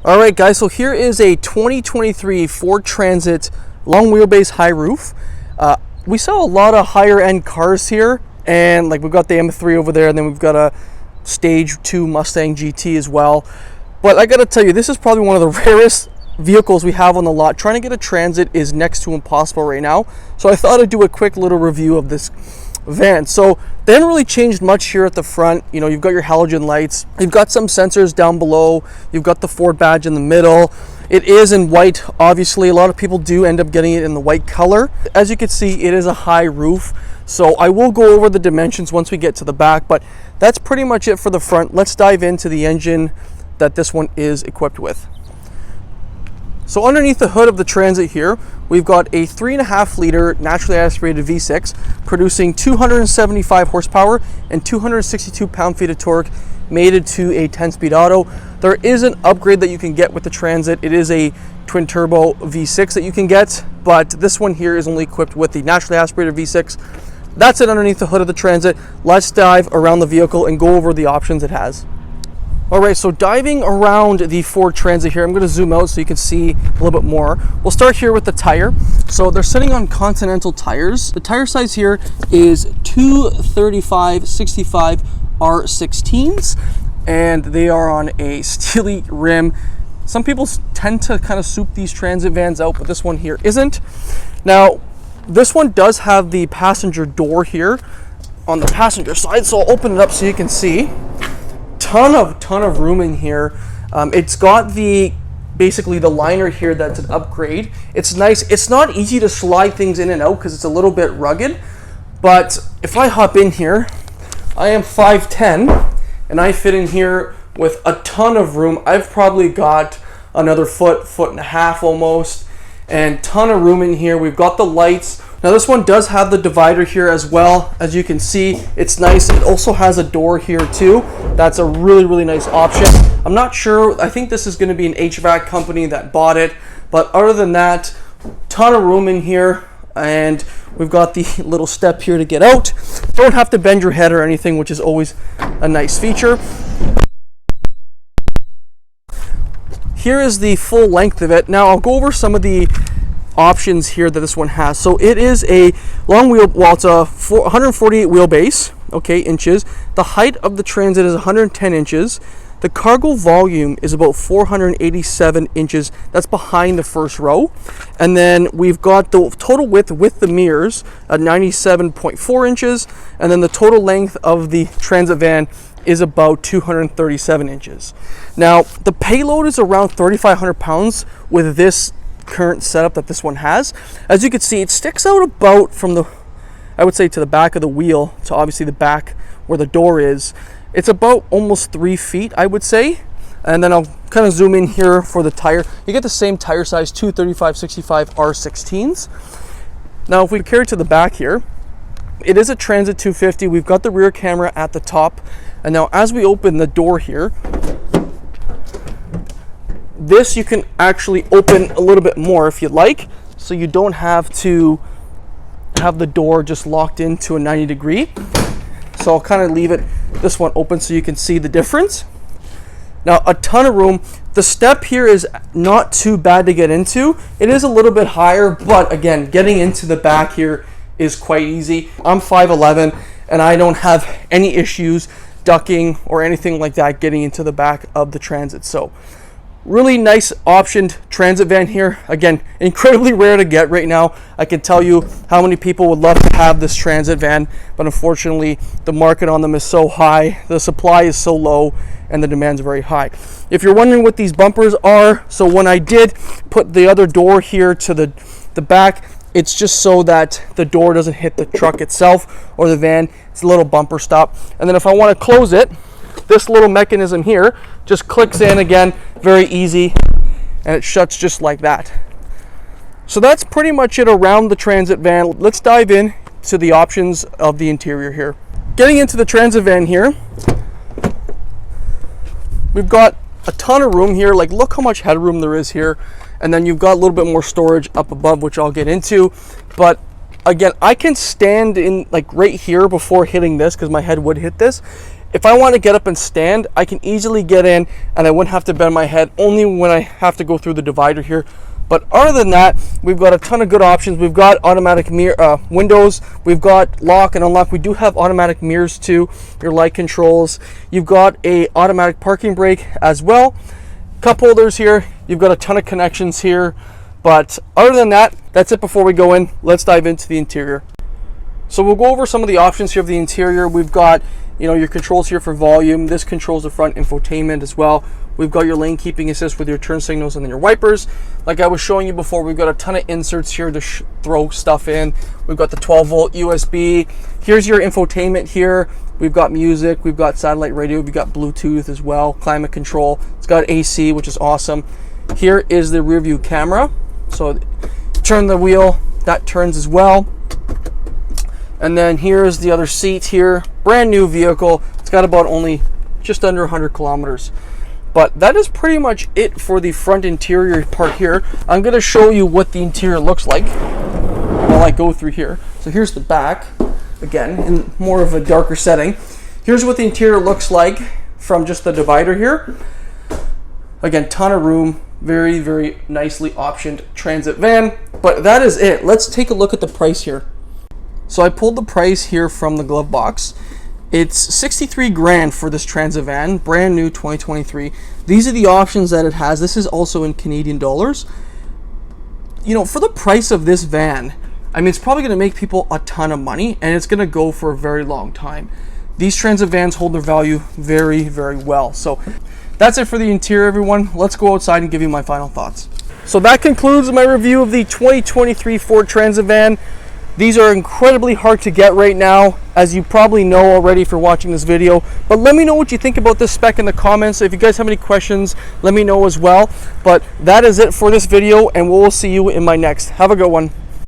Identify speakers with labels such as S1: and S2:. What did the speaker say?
S1: All right, guys, so here is a 2023 Ford Transit long wheelbase high roof. We sell a lot of higher end cars here, and like we've got the M3 over there, and then we've got a Stage 2 Mustang GT as well. But I gotta tell you, this is probably one of the rarest vehicles we have on the lot. Trying to get a Transit is next to impossible right now. So I thought I'd do a quick little review of this van. So they haven't really changed much here at the front. You know, you've got your halogen lights, you've got some sensors down below, you've got the Ford badge in the middle. It is in white. Obviously, a lot of people do end up getting it in the white color. As you can see, it is a high roof. So I will go over the dimensions once we get to the back, but that's pretty much it for the front. Let's dive into the engine that this one is equipped with. So underneath the hood of the Transit here, we've got a 3.5 liter naturally aspirated V6 producing 275 horsepower and 262 pound-feet of torque, mated to a 10-speed auto. There is an upgrade that you can get with the Transit. It is a twin turbo V6 that you can get, but this one here is only equipped with the naturally aspirated V6. That's it underneath the hood of the Transit. Let's dive around the vehicle and go over the options it has. All right, so diving around the Ford Transit here, I'm going to zoom out so you can see a little bit more. We'll start here with the tire. So they're sitting on Continental tires. The tire size here is 235/65 R16s, and they are on a steely rim. Some people tend to kind of soup these Transit vans out, but this one here isn't. Now, this one does have the passenger door here on the passenger side, so I'll open it up so you can see. Ton of room in here. It's got basically the liner here that's an upgrade. It's nice. It's not easy to slide things in and out because it's a little bit rugged, but if I hop in here, I am 5'10", and I fit in here with a ton of room. I've probably got another foot and a half almost, and ton of room in here. We've got the lights. Now this one does have the divider here as well. As you can see, it's nice. It also has a door here too. That's a really nice option. I'm not sure, I think this is going to be an HVAC company that bought it, but other than that, ton of room in here, and we've got the little step here to get out. Don't have to bend your head or anything, which is always a nice feature. Here is the full length of it. Now I'll go over some of the options here that this one has. So it is a long wheel, well, it's a 148 wheelbase, okay, inches. The height of the Transit is 110 inches. The cargo volume is about 487 inches. That's behind the first row. And then we've got the total width with the mirrors at 97.4 inches. And then the total length of the Transit van is about 237 inches. Now, the payload is around 3,500 pounds with this current setup that this one has. As you can see, it sticks out about from the, I would say, to the back of the wheel to obviously the back where the door is. It's about almost 3 feet, I would say. And then I'll kind of zoom in here for the tire. You get the same tire size, 235/65 R16s. Now, if we carry to the back here, it is a Transit 250. We've got the rear camera at the top. And now as we open the door here, this you can actually open a little bit more if you'd like, so you don't have to have the door just locked into a 90 degree. So I'll kind of leave this one open so you can see the difference. Now, a ton of room. The step here is not too bad to get into. It is a little bit higher, but again, getting into the back here is quite easy. I'm 5'11", and I don't have any issues ducking or anything like that getting into the back of the Transit. So really nice optioned Transit van here. Again, incredibly rare to get right now. I can tell you how many people would love to have this Transit van, but unfortunately the market on them is so high, the supply is so low, and the demand's very high. If you're wondering what these bumpers are, so when I did put the other door here to the back, it's just so that the door doesn't hit the truck itself or the van. It's a little bumper stop. And then if I want to close it, this little mechanism here just clicks in again, very easy, and it shuts just like that. So that's pretty much it around the Transit van. Let's dive in to the options of the interior here. Getting into the Transit van here, we've got a ton of room here. Like, look how much headroom there is here. And then you've got a little bit more storage up above, which I'll get into. But again, I can stand in like right here before hitting this because my head would hit this. if I want to get up and stand, I can easily get in and I wouldn't have to bend my head, only when I have to go through the divider here. But other than that, we've got a ton of good options. We've got automatic mirror windows. We've got lock and unlock. We do have automatic mirrors too, your light controls. You've got a automatic parking brake as well. Cup holders here. You've got a ton of connections here. But other than that, that's it before we go in. Let's dive into the interior. So we'll go over some of the options here of the interior. We've got, your controls here for volume. This controls the front infotainment as well. We've got your lane keeping assist with your turn signals and then your wipers. Like I was showing you before, we've got a ton of inserts here to throw stuff in. We've got the 12-volt USB. Here's your infotainment here. We've got music, we've got satellite radio, we've got Bluetooth as well, climate control. It's got AC, which is awesome. Here is the rear view camera. So turn the wheel, that turns as well. And then here's the other seat here. Brand new vehicle. It's got about only just under 100 kilometers. But that is pretty much it for the front interior part here. I'm going to show you what the interior looks like while I go through here. So here's the back, again, in more of a darker setting. Here's what the interior looks like from just the divider here. Again, ton of room, very, very nicely optioned Transit van. But that is it. Let's take a look at the price here. So I pulled the price here from the glove box. It's 63 grand for this Transit van, brand new 2023. These are the options that it has. This is also in Canadian dollars. For the price of this van, I mean, it's probably going to make people a ton of money, and it's going to go for a very long time. These Transit vans hold their value very, very well. So that's it for the interior, everyone. Let's go outside and give you my final thoughts. So that concludes my review of the 2023 Ford Transit van. These are incredibly hard to get right now, as you probably know already if you're watching this video. But let me know what you think about this spec in the comments. If you guys have any questions, let me know as well. But that is it for this video, and we'll see you in my next. Have a good one.